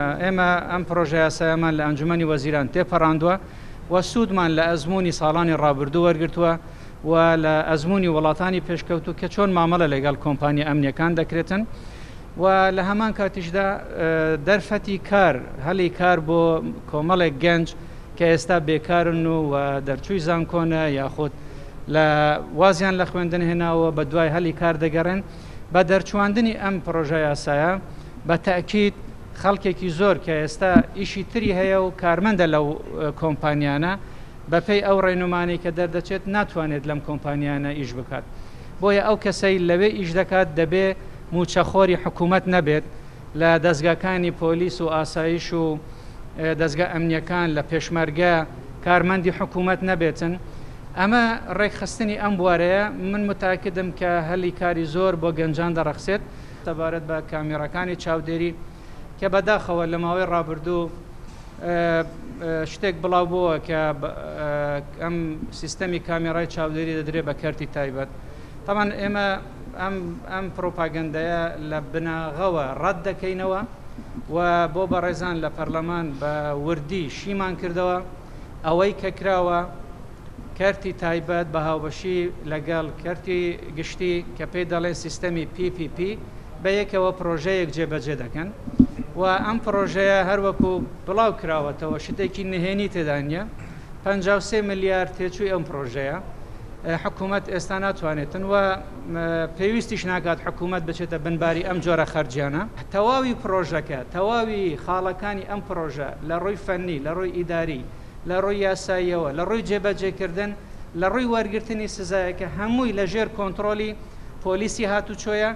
ئێمە ئەم پرۆژە یاسایەمان لە ئەنجومەنی وەزیران تێپەڕاندووە و سوودمان لە ئەزمموی ساڵانی ڕابردوو وەرگرتووە و لە ئەزمموی وڵاتانی پێشکەوتو کە چۆن مامەڵە لەگەڵ کۆمپانیا ئەمنیەکان دەکرێتن و لە هەمان کاتیشدا دەرفەتی کار هەلی کار بۆ کۆمەڵێک گەنج کە ئێستا بێکارن و دەرچووی زانکۆنە یاخود لە وازیان لە خوێندن هێناوە بە دوای هەلی کار دەگەڕێن بە دەرچوواندنی ئەم پرۆژە یاسایە بە تاکید خەڵکێکی زۆر کە ئێستا ئیشی تری هەیە و کارمەندە لەو کۆمپانیانە بەپێی ئەو ڕێنمانی کە دەردەچێت ناتوانێت لەم کۆمپانیانە ئیش بکات بۆیە ئەو کەسەی لەوێ ئیش دەکات دەبێ موچەخۆری حکوومەت نەبێت لە دەستگاکانی پۆلیس و ئاسایش و دەستگا ئەمنیەکان لە پێشمەرگە کارمەندی حکوومەت نەبێتن ئەمە ڕێکخستنی ئەم بوارەیە من متاکدم کە هەلی کاری زۆر بۆ گەنجان دەڕەخسێت تەبارەت بە کامێرەکانی چاودێری کە بەداخەوە لە ماوەی ڕابردوو شتێک بڵاو بووە کە ئەم سیستەمی کامێرای چاودێری دەدرێت بە کەرتی تایبەت تاوان ئێمە ئەم پرۆپاگەندەیە لە بناغەوە ڕەت دەکەینەوە و بۆ بەڕێزان لە پەرلەمان بە وردی شیمان کردەوە ئەوەی کە کراوە کەرتی تایبەت بە هاوبەشی لەگەڵ کەرتی گشتی کە پێی دەڵێن سیستەمی PPP بە یەکەوە پرۆژەیەک جێبەجێ دەکەن و ئەم پرۆژەیە هەروەکو بڵاو کراوەتەوە شتێکی نهێنی تێدا نیە 53 ملیارد تێچووی ئەم پرۆژەیە حکوومەت ئێستا ناتوانێتن و پێویستیش ناکات حکوومەت بچێتە بنباری ئەم جۆرە خەرجیانە تەواوی پرۆژەکە تەواوی خاڵەکانی ئەم پرۆژە لە ڕووی فەنی لە ڕووی ئیداری لە ڕووی یاساییەوە لە ڕووی جێبەجێکردن لە ڕووی وەرگرتنی سزایەکە هەمووی لە ژێر کۆنتترۆلی پۆلیسی هاتوچۆیە